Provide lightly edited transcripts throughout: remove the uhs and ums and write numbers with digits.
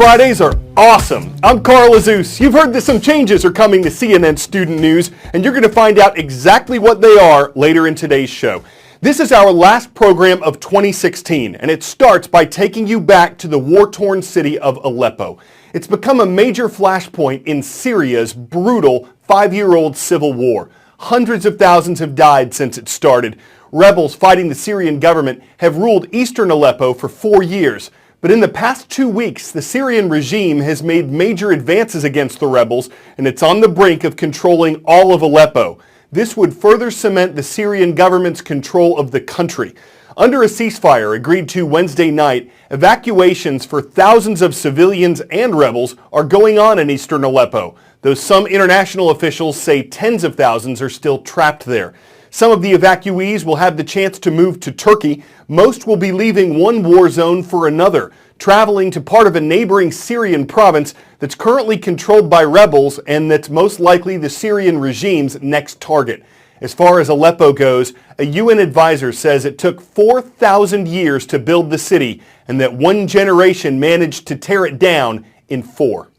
Fridays are awesome. I'm Carl Azus. You've heard that some changes are coming to CNN Student News, and you're going to find out exactly what they are later in today's show. This is our last program of 2016, and it starts by taking you back to the war-torn city of Aleppo. It's become a major flashpoint in Syria's brutal 5-year-old civil war. Hundreds of thousands have died since it started. Rebels fighting the Syrian government have ruled eastern Aleppo for 4 years. But in the past 2 weeks, the Syrian regime has made major advances against the rebels, and it's on the brink of controlling all of Aleppo. This would further cement the Syrian government's control of the country. Under a ceasefire agreed to Wednesday night, evacuations for thousands of civilians and rebels are going on in eastern Aleppo, though some international officials say tens of thousands are still trapped there. Some of the evacuees will have the chance to move to Turkey. Most will be leaving one war zone for another, traveling to part of a neighboring Syrian province that's currently controlled by rebels and that's most likely the Syrian regime's next target. As far as Aleppo goes, a UN advisor says it took 4,000 years to build the city and that one generation managed to tear it down in 4.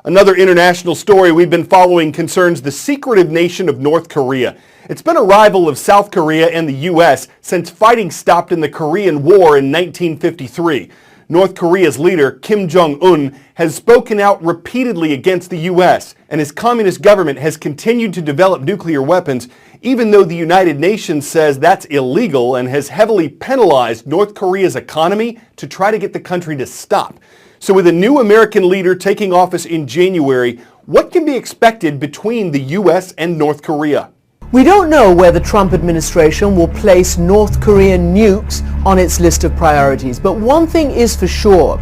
Another international story we've been following concerns the secretive nation of North Korea. It's been a rival of South Korea and the U.S. since fighting stopped in the Korean War in 1953. North Korea's leader, Kim Jong-un, has spoken out repeatedly against the U.S., and his communist government has continued to develop nuclear weapons, even though the United Nations says that's illegal and has heavily penalized North Korea's economy to try to get the country to stop. So with a new American leader taking office in January, what can be expected between the U.S. and North Korea? We don't know where the Trump administration will place North Korean nukes on its list of priorities, but one thing is for sure,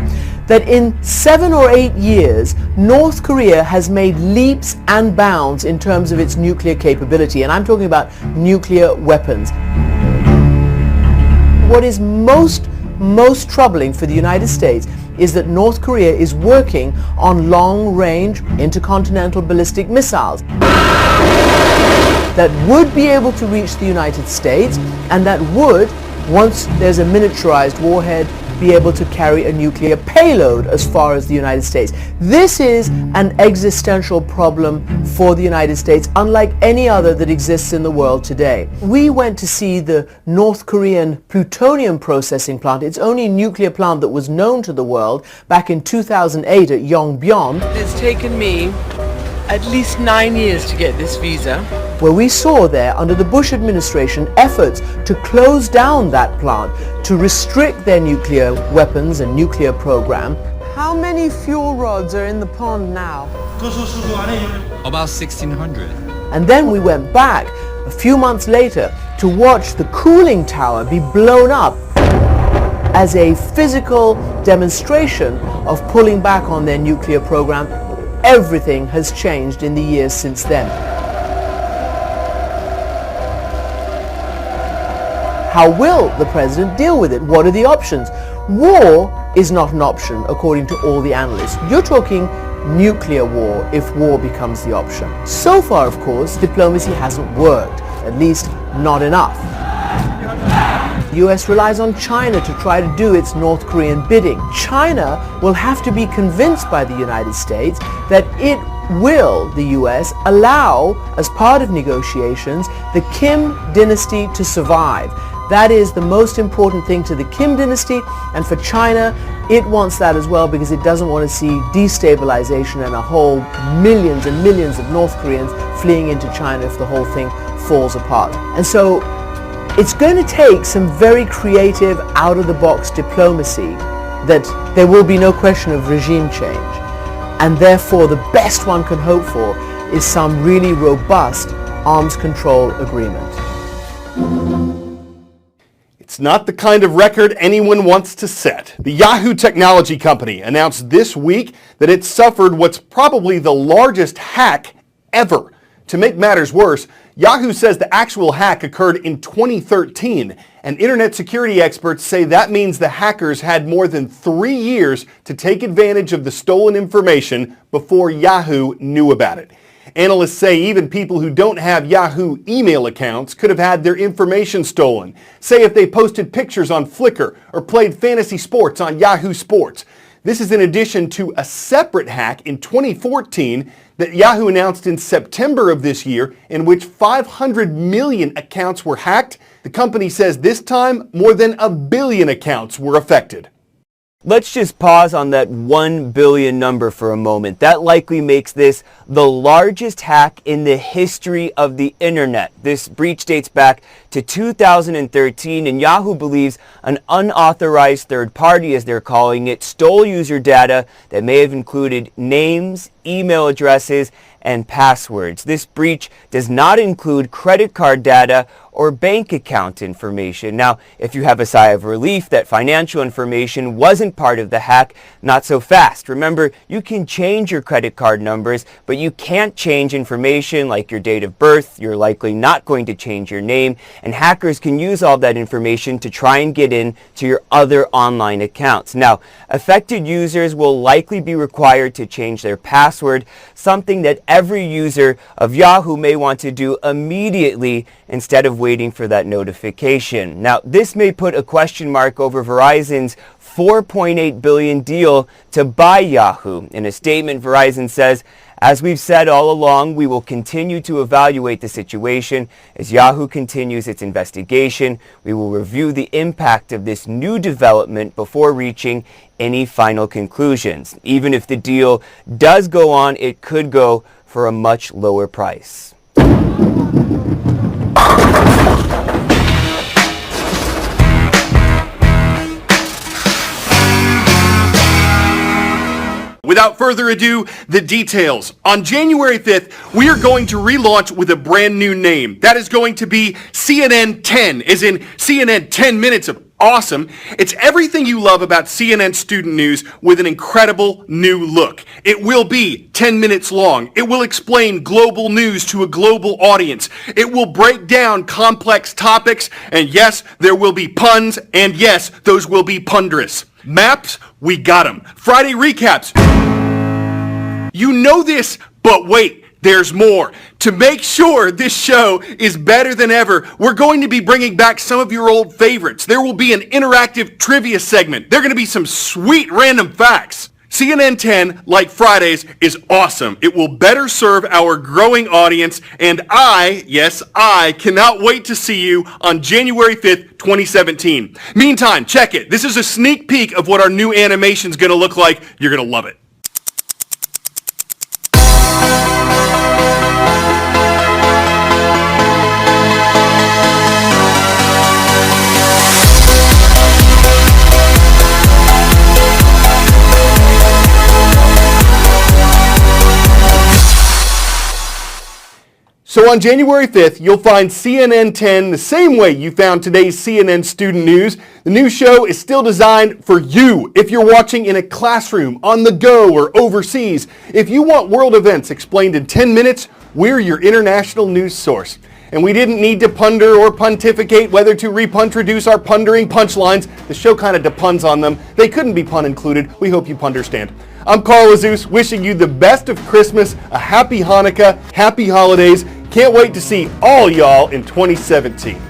that in 7 or 8 years, North Korea has made leaps and bounds in terms of its nuclear capability, and I'm talking about nuclear weapons. What is most troubling for the United States is that North Korea is working on long-range intercontinental ballistic missiles that would be able to reach the United States and that would, once there's a miniaturized warhead, be able to carry a nuclear payload as far as the United States. This is an existential problem for the United States, unlike any other that exists in the world today. We went to see the North Korean plutonium processing plant, its only nuclear plant that was known to the world, back in 2008 at Yongbyon. It's taken me at least 9 years to get this visa. Where we saw there, under the Bush administration, efforts to close down that plant, to restrict their nuclear weapons and nuclear program. How many fuel rods are in the pond now? About 1,600. And then we went back a few months later to watch the cooling tower be blown up as a physical demonstration of pulling back on their nuclear program. Everything has changed in the years since then. How will the president deal with it? What are the options? War is not an option, according to all the analysts. You're talking nuclear war if war becomes the option. So far, of course, diplomacy hasn't worked, at least not enough. The US relies on China to try to do its North Korean bidding. China will have to be convinced by the United States that it will, the US, allow, as part of negotiations, the Kim dynasty to survive. That is the most important thing to the Kim dynasty, and for China, it wants that as well because it doesn't want to see destabilization and a whole millions and millions of North Koreans fleeing into China if the whole thing falls apart. And so it's going to take some very creative, out-of-the-box diplomacy that there will be no question of regime change. And therefore, the best one can hope for is some really robust arms control agreement. It's not the kind of record anyone wants to set. The Yahoo technology company announced this week that it suffered what's probably the largest hack ever. To make matters worse, Yahoo says the actual hack occurred in 2013, and internet security experts say that means the hackers had more than 3 years to take advantage of the stolen information before Yahoo knew about it. Analysts say even people who don't have Yahoo email accounts could have had their information stolen. Say if they posted pictures on Flickr or played fantasy sports on Yahoo Sports. This is in addition to a separate hack in 2014 that Yahoo announced in September of this year, in which 500 million accounts were hacked. The company says this time more than 1 billion accounts were affected. Let's just pause on that 1 billion number for a moment. That likely makes this the largest hack in the history of the internet. This breach dates back to 2013, and Yahoo believes an unauthorized third party, as they're calling it, stole user data that may have included names, email addresses, and passwords. This breach does not include credit card data or bank account information. Now, if you have a sigh of relief that financial information wasn't part of the hack, not so fast. Remember, you can change your credit card numbers, but you can't change information like your date of birth. You're likely not going to change your name, and hackers can use all that information to try and get in to your other online accounts. Now, affected users will likely be required to change their password, something that every user of Yahoo may want to do immediately instead of waiting for that notification. Now, this may put a question mark over Verizon's $4.8 billion deal to buy Yahoo. In a statement, Verizon says, "As we've said all along, we will continue to evaluate the situation. As Yahoo continues its investigation, we will review the impact of this new development before reaching any final conclusions. Even if the deal does go on, it could go for a much lower price." Without further ado, the details. On January 5th, we are going to relaunch with a brand new name. That is going to be CNN 10, as in CNN 10 minutes of awesome. It's everything you love about CNN student news with an incredible new look. It will be 10 minutes long. It will explain global news to a global audience. It will break down complex topics, and yes, there will be puns, and yes, those will be ponderous. Maps, we got them. Friday recaps. You know this, but wait, there's more. To make sure this show is better than ever, we're going to be bringing back some of your old favorites. There will be an interactive trivia segment. There are going to be some sweet random facts. CNN 10, like Fridays, is awesome. It will better serve our growing audience, and yes, I cannot wait to see you on January 5th, 2017. Meantime, check it. This is a sneak peek of what our new animation is going to look like. You're going to love it. So on January 5th, you'll find CNN 10 the same way you found today's CNN Student News. The new show is still designed for you. If you're watching in a classroom, on the go, or overseas, if you want world events explained in 10 minutes, we're your international news source. And we didn't need to ponder or pontificate whether to repuntroduce our pondering punchlines. The show kind of depuns on them. They couldn't be pun included. We hope you punderstand. I'm Carl Zeus, wishing you the best of Christmas, a happy Hanukkah, happy holidays. Can't wait to see all y'all in 2017.